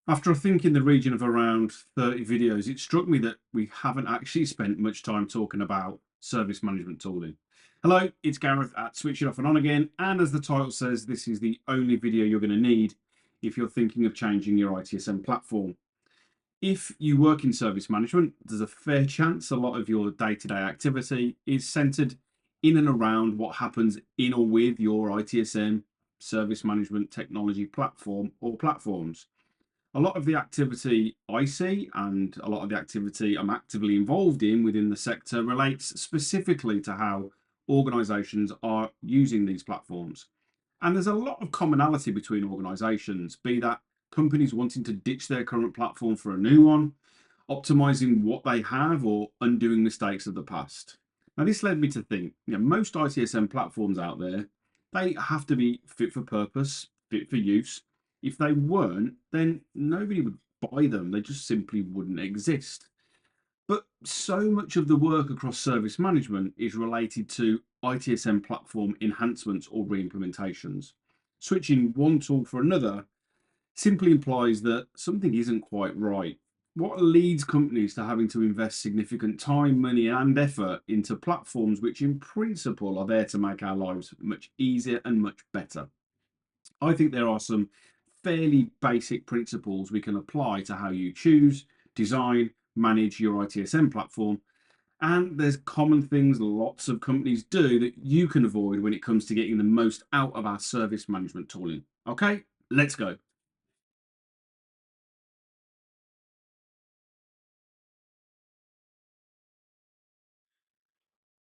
After I think in the region of around 30 videos, it struck me that we haven't actually spent much time talking about service management tooling. Hello, it's Gareth at Switch It Off and On Again, and as the title says, this is the only video you're going to need if you're thinking of changing your ITSM platform. If you work in service management, there's a fair chance a lot of your day-to-day activity is centered in and around what happens in or with your ITSM service management technology platform or platforms. A lot of the activity I see and a lot of the activity I'm actively involved in within the sector relates specifically to how organizations are using these platforms. And there's a lot of commonality between organizations, be that companies wanting to ditch their current platform for a new one, optimizing what they have, or undoing mistakes of the past. Now, this led me to think, most ITSM platforms out there, they have to be fit for purpose, fit for use. If they weren't, then nobody would buy them. They just simply wouldn't exist. But so much of the work across service management is related to ITSM platform enhancements or re-implementations. Switching one tool for another simply implies that something isn't quite right. What leads companies to having to invest significant time, money, and effort into platforms which, in principle, are there to make our lives much easier and much better? I think there are some fairly basic principles we can apply to how you choose, design, manage your ITSM platform. And there's common things lots of companies do that you can avoid when it comes to getting the most out of our service management tooling. Okay, let's go.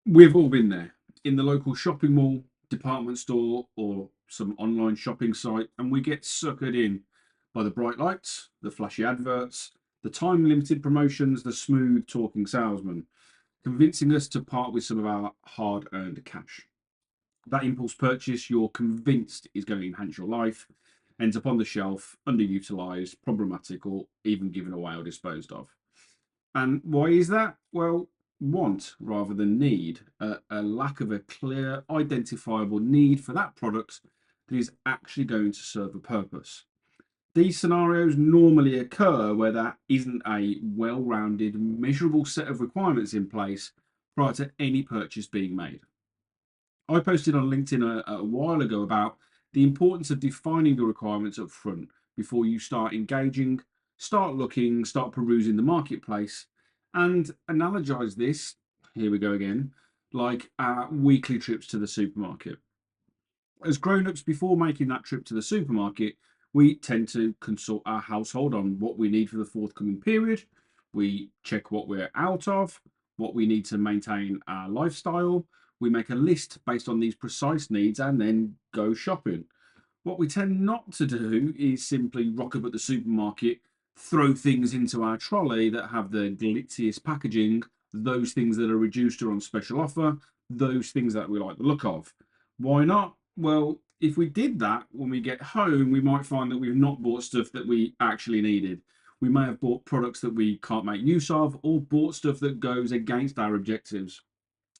We've all been there in the local shopping mall, department store, or some online shopping site, and we get suckered in by the bright lights, the flashy adverts, the time limited promotions, the smooth talking salesman, convincing us to part with some of our hard earned cash. That impulse purchase you're convinced is going to enhance your life ends up on the shelf, underutilized, problematic, or even given away or disposed of. And why is that? Well, want rather than need, a lack of a clear, identifiable need for that product that is actually going to serve a purpose. These scenarios normally occur where there isn't a well rounded, measurable set of requirements in place prior to any purchase being made. I posted on LinkedIn a while ago about the importance of defining your requirements up front before you start engaging, start looking, start perusing the marketplace, and analogize this. Here we go again, like our weekly trips to the supermarket. As grown-ups, before making that trip to the supermarket, we tend to consult our household on what we need for the forthcoming period. We check what we're out of, what we need to maintain our lifestyle. We make a list based on these precise needs and then go shopping. What we tend not to do is simply rock up at the supermarket, throw things into our trolley that have the glitziest packaging, those things that are reduced or on special offer, those things that we like the look of. Why not? Well, if we did that when we get home, we might find that we've not bought stuff that we actually needed. We may have bought products that we can't make use of, or bought stuff that goes against our objectives.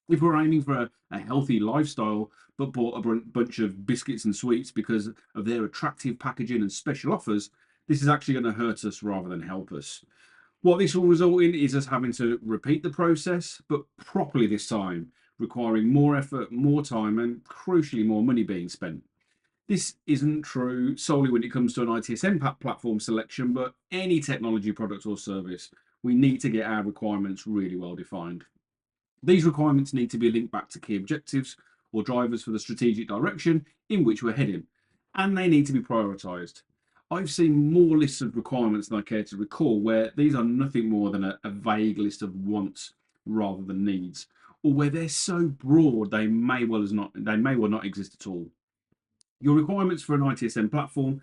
If we're aiming for a healthy lifestyle but bought a bunch of biscuits and sweets because of their attractive packaging and special offers, this is actually going to hurt us rather than help us. What this will result in is us having to repeat the process, but properly this time, requiring more effort, more time, and crucially more money being spent. This isn't true solely when it comes to an ITSM platform selection, but any technology product or service, we need to get our requirements really well defined. These requirements need to be linked back to key objectives or drivers for the strategic direction in which we're heading, and they need to be prioritised. I've seen more lists of requirements than I care to recall where these are nothing more than a vague list of wants rather than needs, or where they're so broad they may well not exist at all. Your requirements for an ITSM platform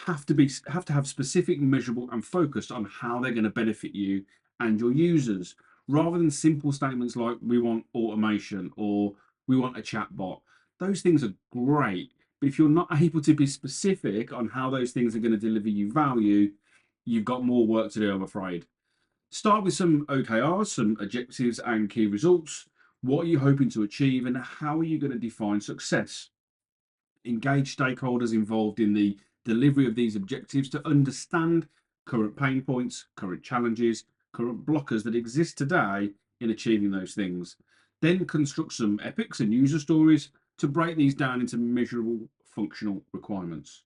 have to have specific, measurable, and focused on how they're going to benefit you and your users, rather than simple statements like "we want automation" or "we want a chatbot." Those things are great, but if you're not able to be specific on how those things are going to deliver you value, you've got more work to do, I'm afraid. Start with some OKRs, some objectives and key results. What are you hoping to achieve, and how are you going to define success? Engage stakeholders involved in the delivery of these objectives to understand current pain points, current challenges, current blockers that exist today in achieving those things. Then construct some epics and user stories to break these down into measurable functional requirements.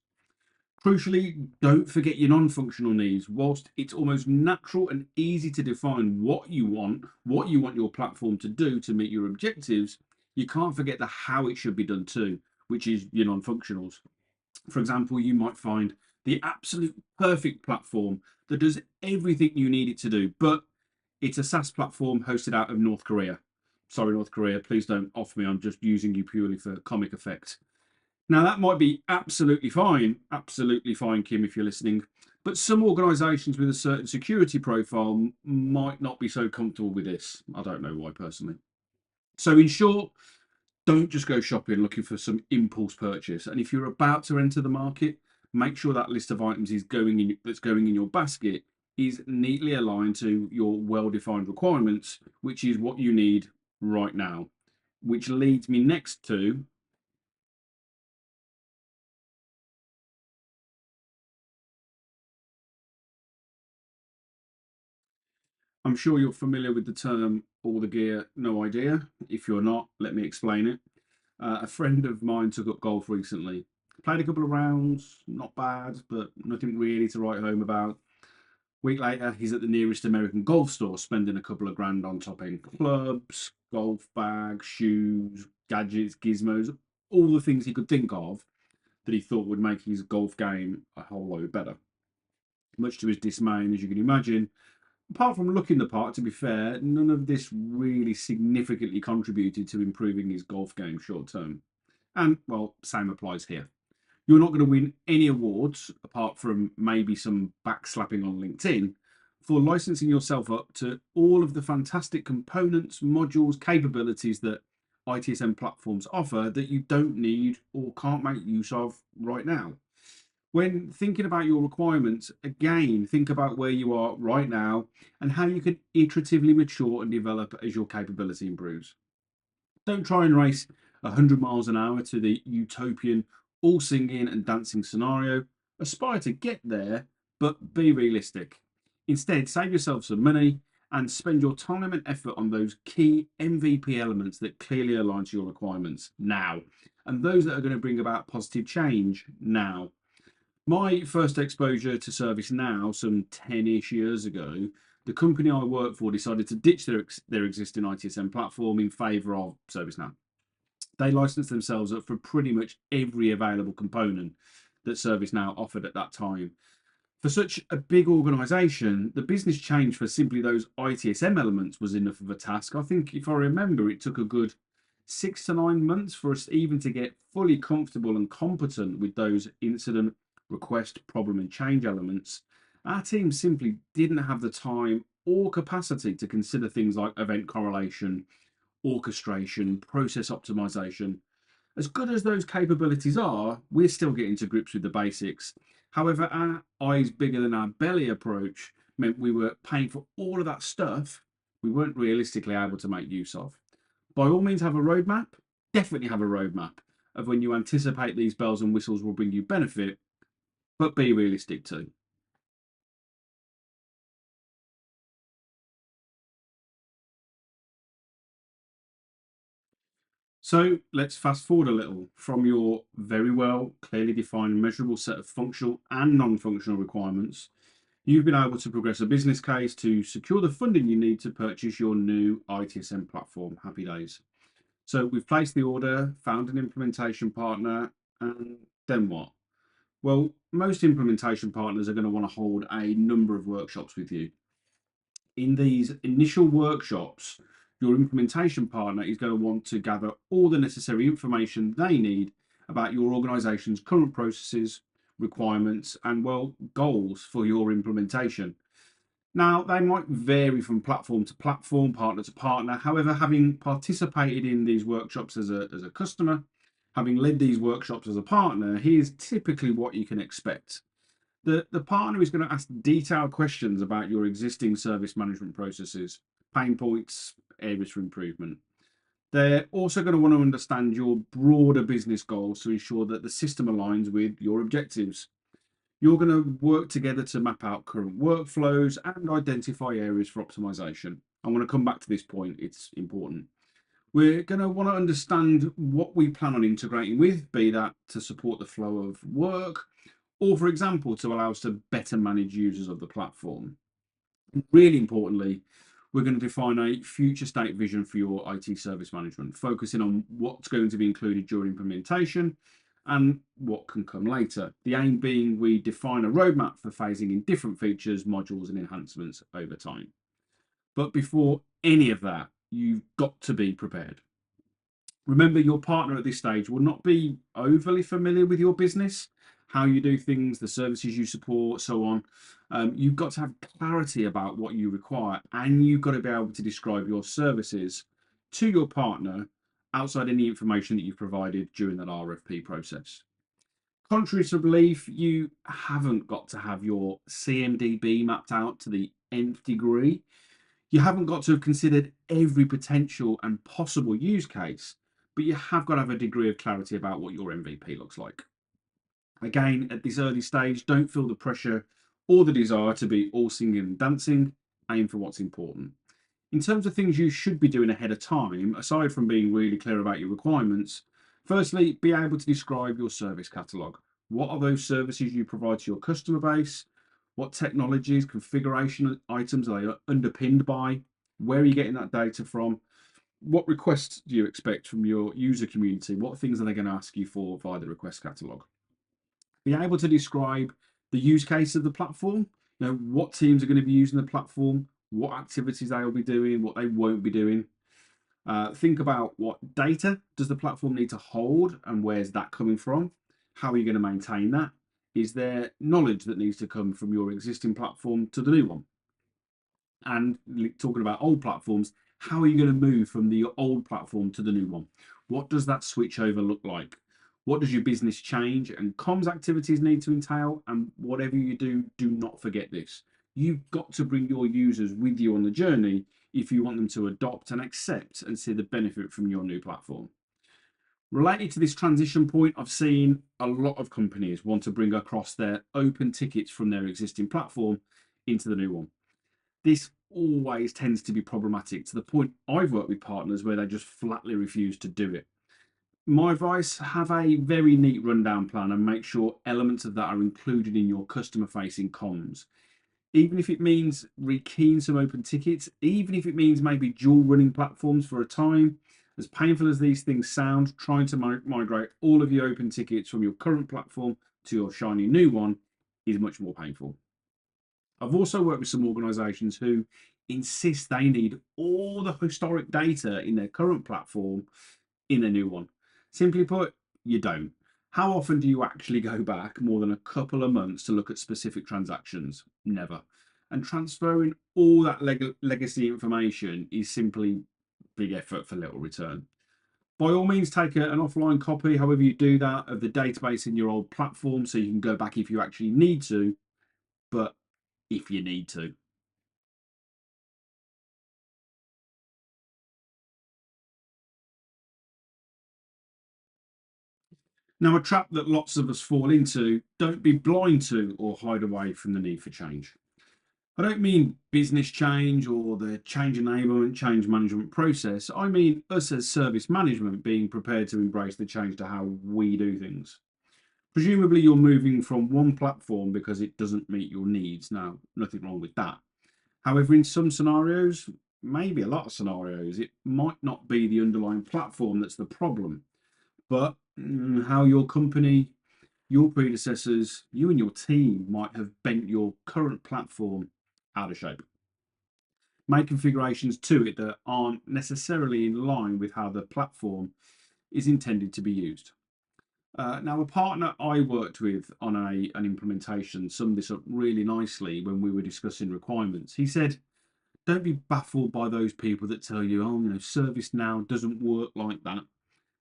Crucially, don't forget your non-functional needs. Whilst it's almost natural and easy to define what you want your platform to do to meet your objectives, you can't forget the how it should be done too, which is your non-functionals. For example, you might find the absolute perfect platform that does everything you need it to do, but it's a SaaS platform hosted out of North Korea. Sorry, North Korea, please don't off me. I'm just using you purely for comic effect. Now, that might be absolutely fine, Kim, if you're listening, but some organisations with a certain security profile might not be so comfortable with this. I don't know why personally. So, in short, don't just go shopping looking for some impulse purchase. And if you're about to enter the market, make sure that list of items that's going in your basket is neatly aligned to your well-defined requirements, which is what you need right now. Which leads me next to I'm sure you're familiar with the term all the gear, no idea. If you're not, let me explain it. A friend of mine took up golf recently. Played a couple of rounds, not bad, but nothing really to write home about. Week later, he's at the nearest American golf store, spending a couple of grand on top end clubs, golf bags, shoes, gadgets, gizmos, all the things he could think of that he thought would make his golf game a whole lot better. Much to his dismay, and as you can imagine, apart from looking the part, to be fair, none of this really significantly contributed to improving his golf game short term. And, well, same applies here. You're not going to win any awards, apart from maybe some backslapping on LinkedIn, for licensing yourself up to all of the fantastic components, modules, capabilities that ITSM platforms offer that you don't need or can't make use of right now. When thinking about your requirements, again, think about where you are right now and how you can iteratively mature and develop as your capability improves. Don't try and race 100 miles an hour to the utopian, all singing and dancing scenario. Aspire to get there, but be realistic. Instead, save yourself some money and spend your time and effort on those key MVP elements that clearly align to your requirements now, and those that are going to bring about positive change now. My first exposure to ServiceNow some 10-ish years ago, the company I worked for decided to ditch their existing ITSM platform in favour of ServiceNow. They licensed themselves up for pretty much every available component that ServiceNow offered at that time. For such a big organisation, the business change for simply those ITSM elements was enough of a task. I think, if I remember, it took a good 6 to 9 months for us even to get fully comfortable and competent with those incident, request, problem, and change elements. Our team simply didn't have the time or capacity to consider things like event correlation, orchestration, process optimization. As good as those capabilities are, we're still getting to grips with the basics. However, our eyes bigger than our belly approach meant we were paying for all of that stuff we weren't realistically able to make use of. By all means, have a roadmap. Definitely have a roadmap of when you anticipate these bells and whistles will bring you benefit, but be realistic too. So let's fast forward a little from your very well, clearly defined, measurable set of functional and non functional requirements. You've been able to progress a business case to secure the funding you need to purchase your new ITSM platform. Happy days. So we've placed the order, found an implementation partner, and then what? Well, most implementation partners are going to want to hold a number of workshops with you. In these initial workshops, your implementation partner is going to want to gather all the necessary information they need about your organization's current processes, requirements, and, well, goals for your implementation. Now, they might vary from platform to platform, partner to partner. However, having participated in these workshops as a customer, having led these workshops as a partner, here's typically what you can expect. The partner is going to ask detailed questions about your existing service management processes, pain points, areas for improvement. They're also going to want to understand your broader business goals to ensure that the system aligns with your objectives. You're going to work together to map out current workflows and identify areas for optimization. I want to come back to this point, it's important. We're going to want to understand what we plan on integrating with, be that to support the flow of work, or for example, to allow us to better manage users of the platform. Really importantly, we're going to define a future state vision for your IT service management, focusing on what's going to be included during implementation and what can come later. The aim being we define a roadmap for phasing in different features, modules, and enhancements over time. But before any of that, you've got to be prepared. Remember, your partner at this stage will not be overly familiar with your business, how you do things, the services you support, so on. You've got to have clarity about what you require, and you've got to be able to describe your services to your partner outside any information that you've provided during that RFP process. Contrary to belief, you haven't got to have your CMDB mapped out to the nth degree. You haven't got to have considered every potential and possible use case, but you have got to have a degree of clarity about what your MVP looks like. Again, at this early stage, don't feel the pressure or the desire to be all singing and dancing. Aim for what's important. In terms of things you should be doing ahead of time, aside from being really clear about your requirements, firstly, be able to describe your service catalogue. What are those services you provide to your customer base? What technologies, configuration items are they underpinned by? Where are you getting that data from? What requests do you expect from your user community? What things are they going to ask you for via the request catalogue? Be able to describe the use case of the platform, what teams are going to be using the platform, what activities they will be doing, what they won't be doing. Think about what data does the platform need to hold and where's that coming from? How are you going to maintain that? Is there knowledge that needs to come from your existing platform to the new one? And talking about old platforms, how are you going to move from the old platform to the new one? What does that switch over look like? What does your business change and comms activities need to entail? And whatever you do, do not forget this. You've got to bring your users with you on the journey if you want them to adopt and accept and see the benefit from your new platform. Related to this transition point, I've seen a lot of companies want to bring across their open tickets from their existing platform into the new one. This always tends to be problematic to the point I've worked with partners where they just flatly refuse to do it. My advice, have a very neat rundown plan and make sure elements of that are included in your customer facing comms. Even if it means rekeying some open tickets, even if it means maybe dual running platforms for a time, as painful as these things sound, trying to migrate all of your open tickets from your current platform to your shiny new one is much more painful. I've also worked with some organisations who insist they need all the historic data in their current platform in a new one. Simply put, you don't. How often do you actually go back more than a couple of months to look at specific transactions? Never. And transferring all that legacy information is simply big effort for little return. By all means, take an offline copy, however you do that, of the database in your old platform so you can go back if you actually need to, but if you need to. Now, a trap that lots of us fall into, don't be blind to or hide away from the need for change. I don't mean business change or the change enablement, change management process. I mean us as service management being prepared to embrace the change to how we do things. Presumably, you're moving from one platform because it doesn't meet your needs. Now, nothing wrong with that. However, in some scenarios, maybe a lot of scenarios, it might not be the underlying platform that's the problem, but how your company, your predecessors, you and your team might have bent your current platform out of shape. Made configurations to it that aren't necessarily in line with how the platform is intended to be used. Now, a partner I worked with on an implementation summed this up really nicely when we were discussing requirements. He said, don't be baffled by those people that tell you, oh, ServiceNow doesn't work like that.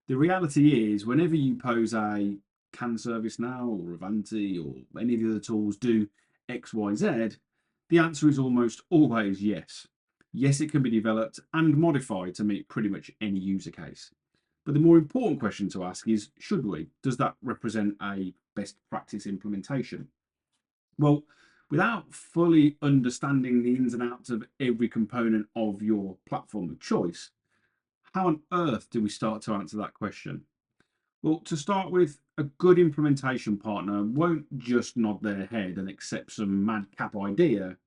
The reality is, whenever you pose a can ServiceNow or Avanti or any of the other tools do X, Y, Z, the answer is almost always yes. Yes, it can be developed and modified to meet pretty much any user case. But the more important question to ask is, should we? Does that represent a best practice implementation? Well, without fully understanding the ins and outs of every component of your platform of choice, how on earth do we start to answer that question? Well, to start with, a good implementation partner won't just nod their head and accept some madcap idea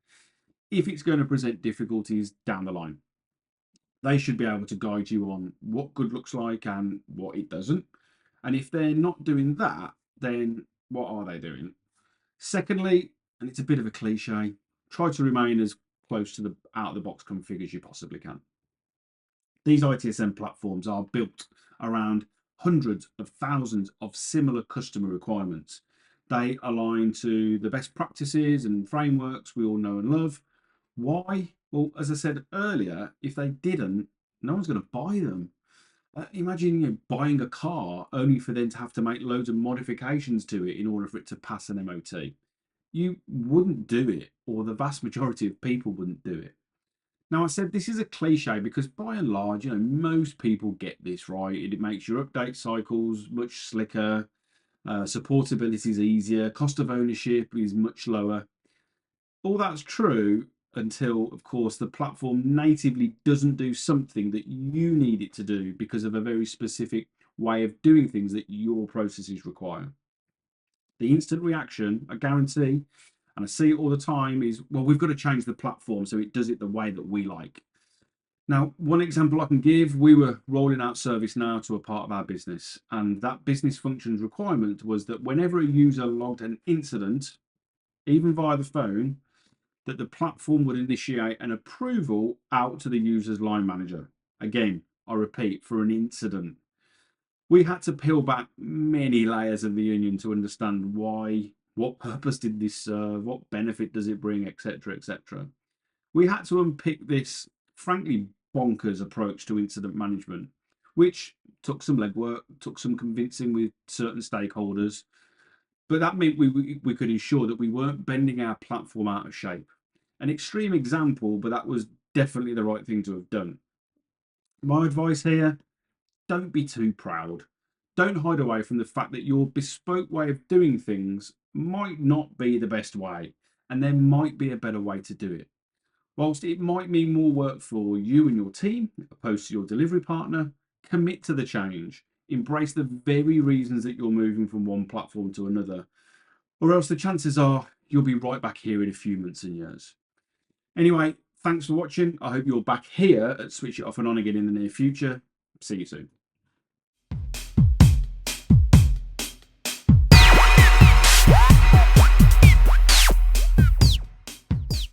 if it's going to present difficulties down the line. They should be able to guide you on what good looks like and what it doesn't. And if they're not doing that, then what are they doing? Secondly, and it's a bit of a cliche, try to remain as close to the out of the box config as you possibly can. These ITSM platforms are built around hundreds of thousands of similar customer requirements. They align to the best practices and frameworks we all know and love. Why? Well, as I said earlier, if they didn't, no one's going to buy them. Imagine buying a car only for them to have to make loads of modifications to it in order for it to pass an MOT. You wouldn't do it, or the vast majority of people wouldn't do it. Now, I said this is a cliche because by and large, most people get this right. It makes your update cycles much slicker, supportability is easier, cost of ownership is much lower. All that's true until, of course, the platform natively doesn't do something that you need it to do because of a very specific way of doing things that your processes require. The instant reaction, I guarantee, and I see it all the time, is, well, we've got to change the platform so it does it the way that we like. Now, one example I can give, we were rolling out ServiceNow to a part of our business, and that business functions requirement was that whenever a user logged an incident, even via the phone, that the platform would initiate an approval out to the user's line manager. Again, I repeat, for an incident. We had to peel back many layers of the onion to understand why, what purpose did this serve, what benefit does it bring, etc., etc. We had to unpick this, frankly, bonkers approach to incident management, which took some legwork, took some convincing with certain stakeholders, but that meant we could ensure that we weren't bending our platform out of shape. An extreme example, but that was definitely the right thing to have done. My advice here, don't be too proud. Don't hide away from the fact that your bespoke way of doing things might not be the best way, and there might be a better way to do it. Whilst it might mean more work for you and your team, opposed to your delivery partner, commit to the change. Embrace the very reasons that you're moving from one platform to another, or else the chances are you'll be right back here in a few months and years. Anyway, thanks for watching. I hope you're back here at Switch It Off and On again in the near future. See you soon.